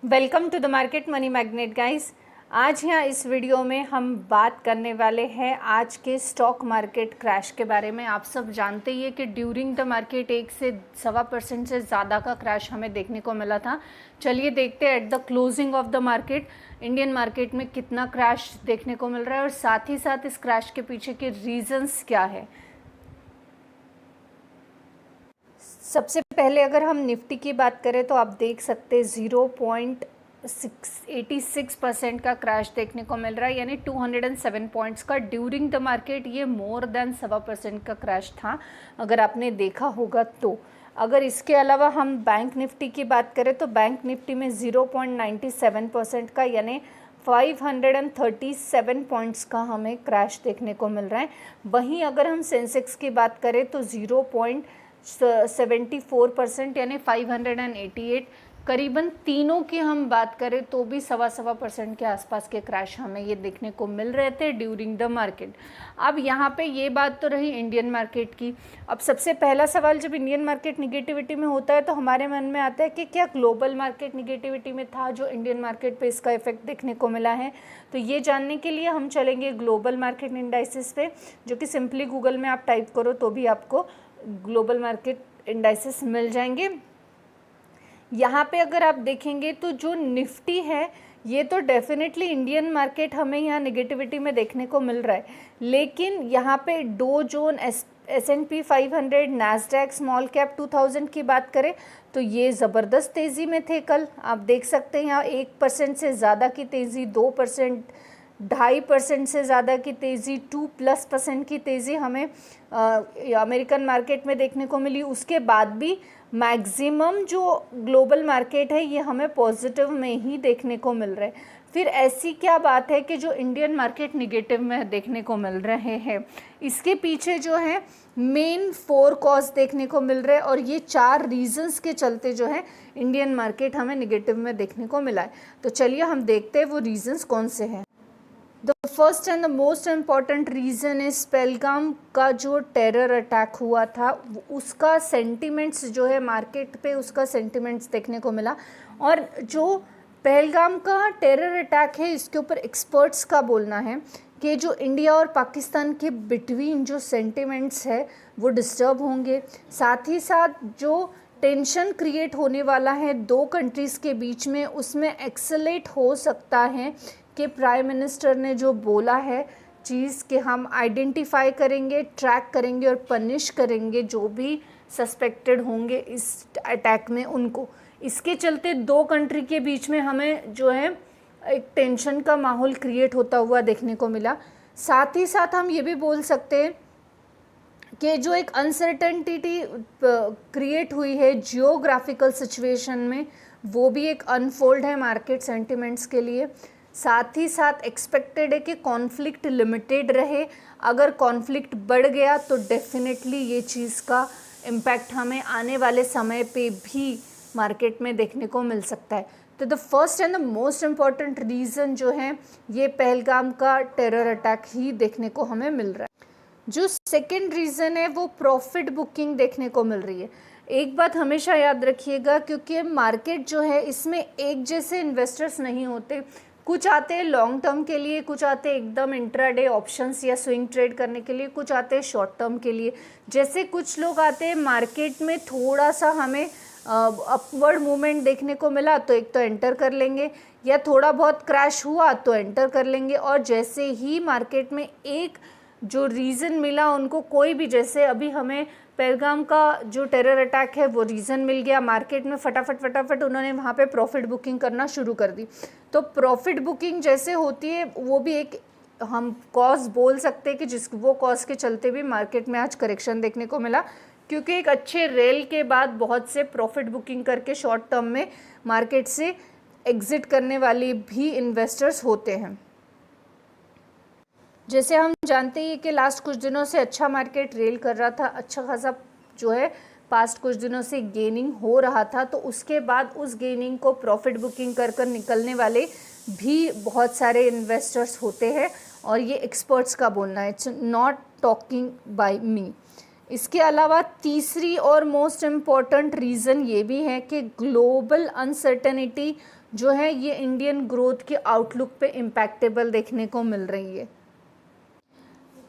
Welcome to the market money magnet guys. आज यहाँ इस वीडियो में हम बात करने वाले हैं आज के स्टॉक मार्केट क्रैश के बारे में। आप सब जानते ही है कि ड्यूरिंग द मार्केट 1 से 1.25% से ज़्यादा का क्रैश हमें देखने को मिला था। चलिए देखते हैं at the closing of the market Indian market में कितना क्रैश देखने को मिल रहा है और साथ ही साथ इस क्रैश के पीछे के रीजंस क्या है। सबसे पहले अगर हम निफ्टी की बात करें तो आप देख सकते हैं 0.86% का क्रैश देखने को मिल रहा है, यानी 207 पॉइंट्स का ड्यूरिंग द मार्केट। ये मोर देन 1.25% का क्रैश था अगर आपने देखा होगा तो। अगर इसके अलावा हम बैंक निफ्टी की बात करें तो बैंक निफ्टी में 0.97% का यानी 537 पॉइंट्स का हमें क्रैश देखने को मिल रहा है। वहीं अगर हम सेंसेक्स की बात करें तो 0.74% यानी 588, करीबन तीनों की हम बात करें तो भी 1.25% के आसपास के क्रैश हमें ये देखने को मिल रहे थे ड्यूरिंग द मार्केट। अब यहाँ पे ये बात तो रही इंडियन मार्केट की। अब सबसे पहला सवाल, जब इंडियन मार्केट निगेटिविटी में होता है तो हमारे मन में आता है कि क्या ग्लोबल मार्केट निगेटिविटी में था जो इंडियन मार्केट पे इसका इफेक्ट देखने को मिला है। तो ये जानने के लिए हम चलेंगे ग्लोबल मार्केट इंडाइसिस पे, जो कि सिंपली गूगल में आप टाइप करो तो भी आपको ग्लोबल मार्केट इंडाइसेस मिल जाएंगे। यहाँ पे अगर आप देखेंगे तो जो निफ्टी है ये तो डेफिनेटली इंडियन मार्केट हमें यहाँ नेगेटिविटी में देखने को मिल रहा है, लेकिन यहाँ पे Dow Jones, S&P 500, Nasdaq small cap 2000 की बात करें तो ये ज़बरदस्त तेज़ी में थे कल। आप देख सकते हैं यहाँ 1% से ज़्यादा की तेज़ी, 2%, 2.5% से ज़्यादा की तेज़ी, 2+% की तेज़ी हमें अमेरिकन मार्केट में देखने को मिली। उसके बाद भी मैक्सिमम जो ग्लोबल मार्केट है ये हमें पॉजिटिव में ही देखने को मिल रहा है। फिर ऐसी क्या बात है कि जो इंडियन मार्केट निगेटिव में देखने को मिल रहे हैं, इसके पीछे जो है मेन 4 कॉज देखने को मिल रहे हैं और ये 4 रीजंस के चलते जो है इंडियन मार्केट हमें निगेटिव में देखने को मिला है। तो चलिए हम देखते हैं वो रीजंस कौन से हैं। The first and the most important reason is Pahalgam का जो टेरर अटैक हुआ था उसका सेंटिमेंट्स जो है मार्केट पे, उसका सेंटिमेंट्स देखने को मिला। और जो पहलगाम का टेरर अटैक है इसके ऊपर एक्सपर्ट्स का बोलना है कि जो इंडिया और पाकिस्तान के बिटवीन जो सेंटिमेंट्स है वो डिस्टर्ब होंगे। साथ ही साथ जो टेंशन क्रिएट होने वाला है 2 कंट्रीज़ के बीच में, उसमें एक्सेलेट हो सकता है कि प्राइम मिनिस्टर ने जो बोला है चीज़ कि हम आइडेंटिफाई करेंगे, ट्रैक करेंगे और पनिश करेंगे जो भी सस्पेक्टेड होंगे इस अटैक में उनको। इसके चलते 2 कंट्री के बीच में हमें जो है एक टेंशन का माहौल क्रिएट होता हुआ देखने को मिला। साथ ही साथ हम ये भी बोल सकते हैं कि जो एक अनसर्टेनिटी क्रिएट हुई है जियोग्राफिकल सिचुएशन में, वो भी एक अनफोल्ड है मार्केट सेंटिमेंट्स के लिए। साथ ही साथ एक्सपेक्टेड है कि कॉन्फ्लिक्ट लिमिटेड रहे। अगर कॉन्फ्लिक्ट बढ़ गया तो डेफिनेटली ये चीज़ का इम्पैक्ट हमें आने वाले समय पे भी मार्केट में देखने को मिल सकता है। तो the first and the most important reason जो है ये पहलगाम का टेरर अटैक ही देखने को हमें मिल रहा है। जो सेकेंड रीज़न है वो प्रॉफिट बुकिंग देखने को मिल रही है। एक बात हमेशा याद रखिएगा, क्योंकि मार्केट जो है इसमें एक जैसे इन्वेस्टर्स नहीं होते। कुछ आते हैं लॉन्ग टर्म के लिए, कुछ आते हैं एकदम इंट्राडे ऑप्शंस या स्विंग ट्रेड करने के लिए, कुछ आते हैं शॉर्ट टर्म के लिए। जैसे कुछ लोग आते हैं मार्केट में थोड़ा सा हमें अपवर्ड मूवमेंट देखने को मिला तो एक तो एंटर कर लेंगे, या थोड़ा बहुत क्रैश हुआ तो एंटर कर लेंगे। और जैसे ही मार्केट में एक जो रीज़न मिला उनको, कोई भी, जैसे अभी हमें पहलगाम का जो टेरर अटैक है वो रीज़न मिल गया, मार्केट में फटाफट उन्होंने वहाँ पे प्रॉफिट बुकिंग करना शुरू कर दी। तो प्रॉफिट बुकिंग जैसे होती है वो भी एक हम कॉज बोल सकते हैं कि जिस वो कॉज के चलते भी मार्केट में आज करेक्शन देखने को मिला, क्योंकि एक अच्छे रेल के बाद बहुत से प्रॉफिट बुकिंग करके शॉर्ट टर्म में मार्केट से एग्ज़िट करने वाले भी इन्वेस्टर्स होते हैं। जैसे हम जानते हैं कि लास्ट कुछ दिनों से अच्छा मार्केट रेल कर रहा था, अच्छा खासा जो है पास्ट कुछ दिनों से गेनिंग हो रहा था, तो उसके बाद उस गेनिंग को प्रॉफिट बुकिंग कर निकलने वाले भी बहुत सारे इन्वेस्टर्स होते हैं और ये एक्सपर्ट्स का बोलना है, इट्स नॉट टॉकिंग बाय मी। इसके अलावा तीसरी और मोस्ट इम्पॉर्टेंट रीज़न ये भी है कि ग्लोबल अनसर्टेनिटी जो है ये इंडियन ग्रोथ के आउटलुक पे इम्पैक्टेबल देखने को मिल रही है।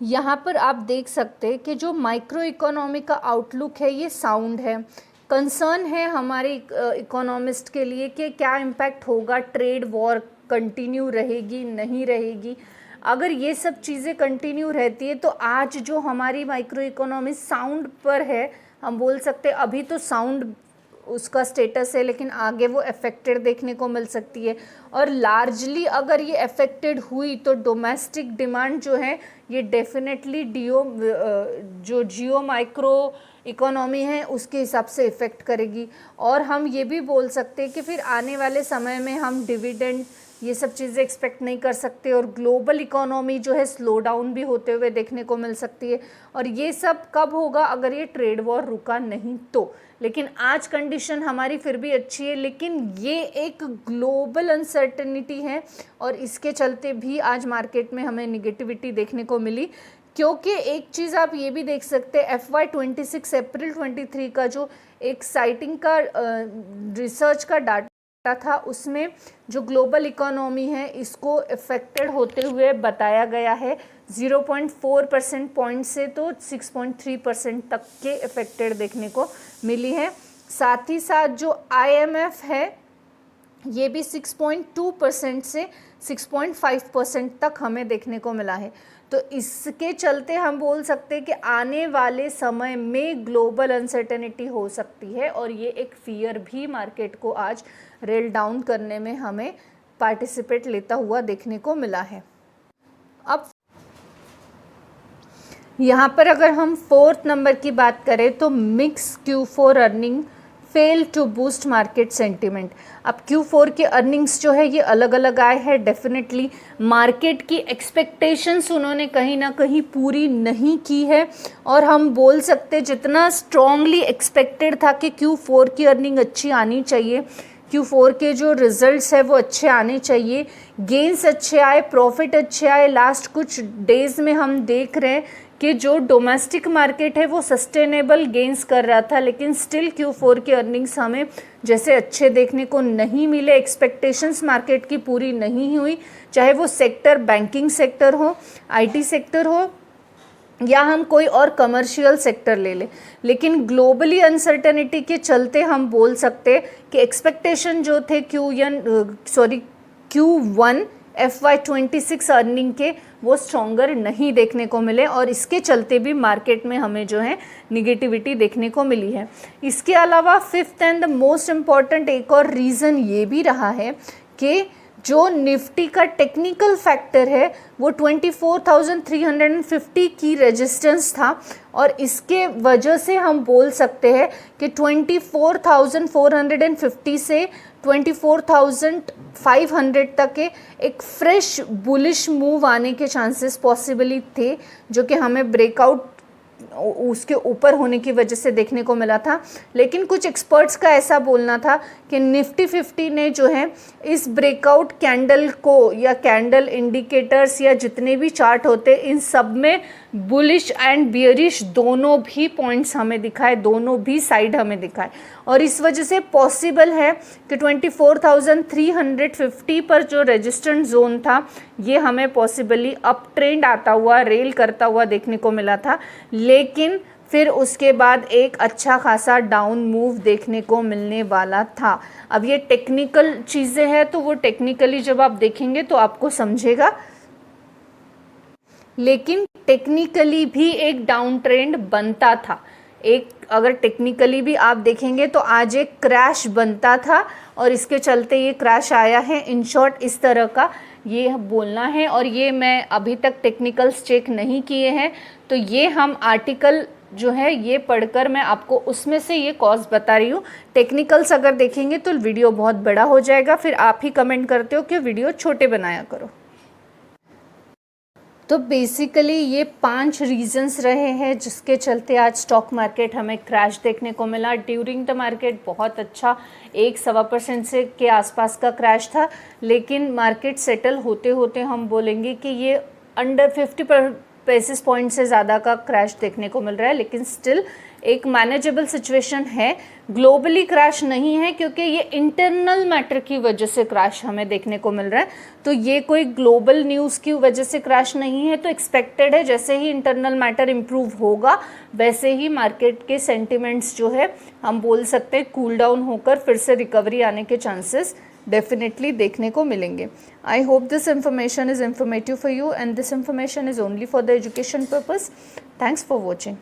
यहाँ पर आप देख सकते हैं कि जो माइक्रो इकोनॉमी का आउटलुक है ये साउंड है। कंसर्न है हमारे इकोनॉमिस्ट के लिए कि क्या इम्पैक्ट होगा, ट्रेड वॉर कंटिन्यू रहेगी नहीं रहेगी। अगर ये सब चीज़ें कंटिन्यू रहती है तो आज जो हमारी माइक्रो इकोनॉमी साउंड पर है, हम बोल सकते हैं अभी तो साउंड उसका स्टेटस है, लेकिन आगे वो अफेक्टेड देखने को मिल सकती है। और लार्जली अगर ये अफेक्टेड हुई तो डोमेस्टिक डिमांड जो है ये डेफिनेटली जो जियो माइक्रो इकोनॉमी है उसके हिसाब से इफ़ेक्ट करेगी। और हम ये भी बोल सकते हैं कि फिर आने वाले समय में हम डिविडेंड ये सब चीज़ें एक्सपेक्ट नहीं कर सकते, और ग्लोबल इकोनॉमी जो है स्लो डाउन भी होते हुए देखने को मिल सकती है। और ये सब कब होगा, अगर ये ट्रेड वॉर रुका नहीं तो। लेकिन आज कंडीशन हमारी फिर भी अच्छी है, लेकिन ये एक ग्लोबल अनसर्टेनिटी है और इसके चलते भी आज मार्केट में हमें निगेटिविटी देखने को मिली। क्योंकि एक चीज़ आप ये भी देख सकते हैं, FY26 अप्रैल 23 का जो एक साइटिंग का रिसर्च का डाटा था, उसमें जो ग्लोबल इकोनॉमी है इसको इफेक्टेड होते हुए बताया गया है 0.4% पॉइंट से तो 6.3% तक के इफेक्टेड देखने को मिली है। साथ ही साथ जो IMF है ये भी 6.2% से 6.5% तक हमें देखने को मिला है। तो इसके चलते हम बोल सकते हैं कि आने वाले समय में ग्लोबल अनसर्टेनिटी हो सकती है, और ये एक फियर भी मार्केट को आज रेल डाउन करने में हमें पार्टिसिपेट लेता हुआ देखने को मिला है। अब यहाँ पर अगर हम 4th नंबर की बात करें तो mix Q4 earning fail to boost market sentiment. अब Q4 के अर्निंग्स जो है ये अलग अलग आए हैं। डेफिनेटली मार्केट की एक्सपेक्टेशंस उन्होंने कहीं ना कहीं पूरी नहीं की है, और हम बोल सकते जितना स्ट्रॉन्गली एक्सपेक्टेड था कि Q4 की अर्निंग अच्छी आनी चाहिए, Q4 के जो रिजल्ट्स है वो अच्छे आने चाहिए, गेंस अच्छे आए, प्रॉफिट अच्छे आए। लास्ट कुछ डेज़ में हम देख रहे हैं कि जो डोमेस्टिक मार्केट है वो सस्टेनेबल गेंस कर रहा था, लेकिन स्टिल Q4 की अर्निंग्स हमें जैसे अच्छे देखने को नहीं मिले। एक्सपेक्टेशंस मार्केट की पूरी नहीं हुई, चाहे वो सेक्टर बैंकिंग सेक्टर हो, IT सेक्टर हो, या हम कोई और कमर्शियल सेक्टर ले लें। लेकिन ग्लोबली अनसर्टेनिटी के चलते हम बोल सकते कि एक्सपेक्टेशन जो थे Q1 FY26 अर्निंग के वो स्ट्रॉन्गर नहीं देखने को मिले, और इसके चलते भी मार्केट में हमें जो है निगेटिविटी देखने को मिली है। इसके अलावा 5th and the most important एक और रीज़न ये भी रहा है कि जो निफ्टी का टेक्निकल फैक्टर है वो 24,350 की रेजिस्टेंस था, और इसके वजह से हम बोल सकते हैं कि 24,450 से 24,500 तक के एक फ्रेश बुलिश मूव आने के चांसेस पॉसिबली थे, जो कि हमें ब्रेकआउट उसके ऊपर होने की वजह से देखने को मिला था। लेकिन कुछ एक्सपर्ट्स का ऐसा बोलना था कि निफ्टी 50 ने जो है इस ब्रेकआउट कैंडल को, या कैंडल इंडिकेटर्स या जितने भी चार्ट होते इन सब में बुलिश एंड बियरिश दोनों भी पॉइंट्स हमें दिखाए, दोनों भी साइड हमें दिखाए, और इस वजह से पॉसिबल है कि 24,350 पर जो रेजिस्टेंस जोन था ये हमें पॉसिबली अप ट्रेंड आता हुआ, रेल करता हुआ देखने को मिला था। लेकिन फिर उसके बाद एक अच्छा खासा डाउन मूव देखने को मिलने वाला था। अब ये टेक्निकल चीज़ें हैं तो वो टेक्निकली जब आप देखेंगे तो आपको समझेगा, लेकिन टेक्निकली भी एक डाउन ट्रेंड बनता था। एक अगर टेक्निकली भी आप देखेंगे तो आज एक क्रैश बनता था, और इसके चलते ये क्रैश आया है। इन शॉर्ट इस तरह का ये बोलना है, और ये मैं अभी तक टेक्निकल्स चेक नहीं किए हैं, तो ये हम आर्टिकल जो है ये पढ़कर मैं आपको उसमें से ये कॉज बता रही हूँ। टेक्निकल्स अगर देखेंगे तो वीडियो बहुत बड़ा हो जाएगा, फिर आप ही कमेंट करते हो कि वीडियो छोटे बनाया करो। तो बेसिकली ये 5 रीजंस रहे हैं जिसके चलते आज स्टॉक मार्केट हमें क्रैश देखने को मिला। ड्यूरिंग द मार्केट बहुत अच्छा 1-1.25% से के आसपास का क्रैश था, लेकिन मार्केट सेटल होते होते हम बोलेंगे कि ये अंडर 50 बेसिस पॉइंट से ज़्यादा का क्रैश देखने को मिल रहा है, लेकिन स्टिल एक मैनेजेबल सिचुएशन है, ग्लोबली क्रैश नहीं है, क्योंकि ये इंटरनल मैटर की वजह से क्रैश हमें देखने को मिल रहा है। तो ये कोई ग्लोबल न्यूज़ की वजह से क्रैश नहीं है, तो एक्सपेक्टेड है जैसे ही इंटरनल मैटर इम्प्रूव होगा वैसे ही मार्केट के सेंटिमेंट्स जो है हम बोल सकते हैं कूल डाउन होकर फिर से रिकवरी आने के चांसेस डेफिनेटली देखने को मिलेंगे। I hope this information is informative for you and this information is only for the education purpose. Thanks for watching.